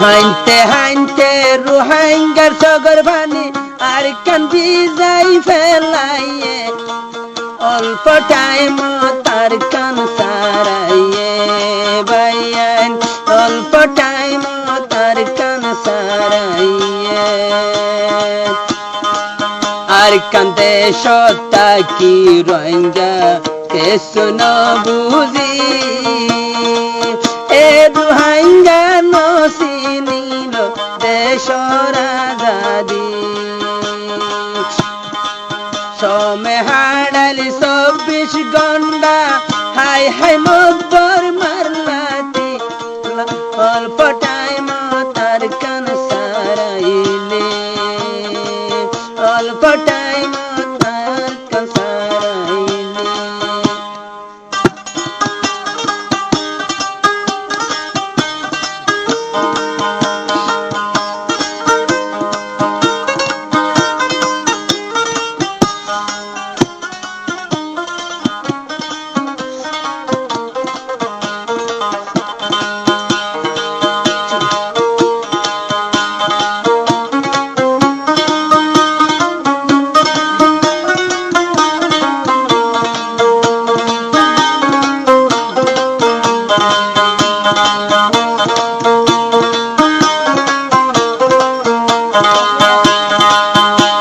হাইনতে হাইনতে রোহিঙ্গার সগর ভানি আর কান্দি যাই ফেলাইয়ে অল্প টাইম তার কান সারাইয়ে বাইয়ান অল্প টাইম তার কান সারাইয়ে আর কান্দে সত্তা কি রোহিঙ্গা কে শুনো বুঝি এ রোহিঙ্গা নসিনিল দেশর আজাদি সমে হাড়ালি 24 ঘন্টা হাই হাই মব্বর মারলাতি অল্প টাইম তার কান সারাইলে অল্প টাইম তার কান সারাইলে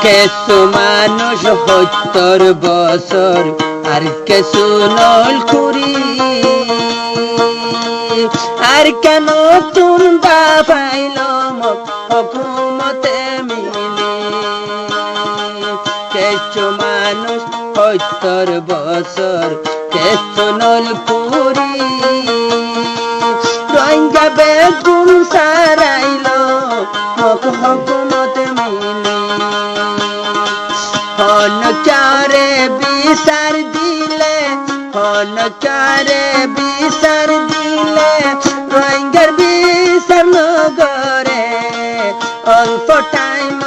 কেসু মানুষ 70 বছর আর কেসু নলখুরি আর কেন তুন্দা পাইল হকুমতে মিলে কেসু মানুষ 70 বছর কেসু নলখুরি রোহিঙ্গা বেগুন সারাইল হকুমতে মিলে হনচারে বিচার দিলে হনচারে বিচার দিলে রোহিঙ্গার বিচার নগরে অল্প টাইম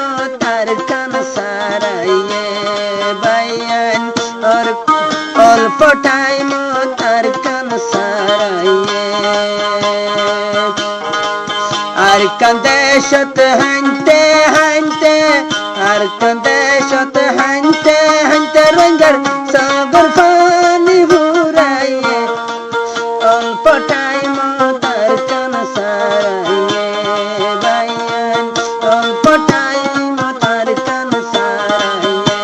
তার কান সারাইয়ে বাইয়ান অল্প টাইম তার কান সারাইয়ে আর কান্দে সত হানতে হানতে আর কান্দে সত হানতে হানতে রোহিঙ্গার সগর পানি ভরাইয়ে অল্প টাইম তার কান সারাইয়ে বাইয়ান অল্প টাইম তার কান সারাইয়ে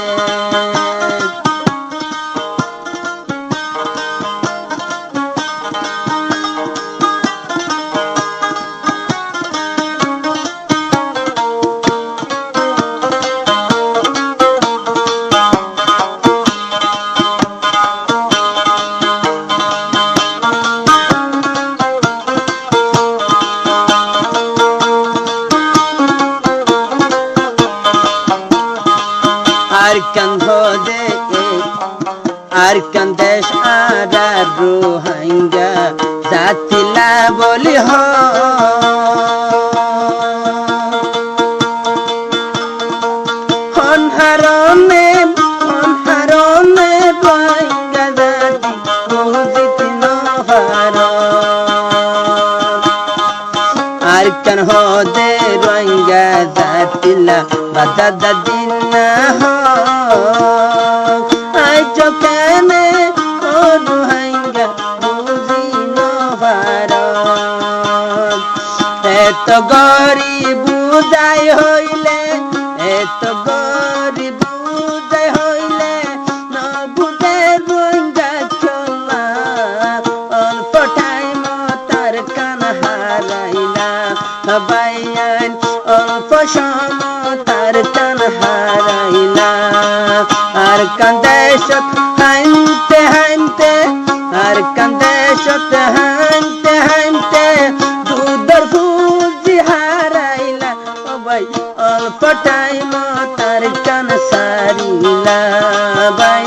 আর কান্দেশ আদা রোহিঙ্গা জাতিলা বলি হনহারমে রোহিঙ্গা জাতি বুঝিত নহার আর কান হদে রোহিঙ্গা জাতিলা বাদা দিন না কেনে ও রোহিঙ্গা বুঝি নভার এত গরিব বুঝাই হইলে এত গরিব বুঝাই হইলে ন বুঝে রোহিঙ্গা চলা অল্প টাইম তার কান হারাইলা বাইয়ান অল্প সময় তার কান হারাইলা আর কান্দে সত হানতে হানতে আর কান্দে সত হানতে হানতে দুধর খুঁজি হারাইলা ও ভাই অল্প টাইম তার কান সারিলা ভাই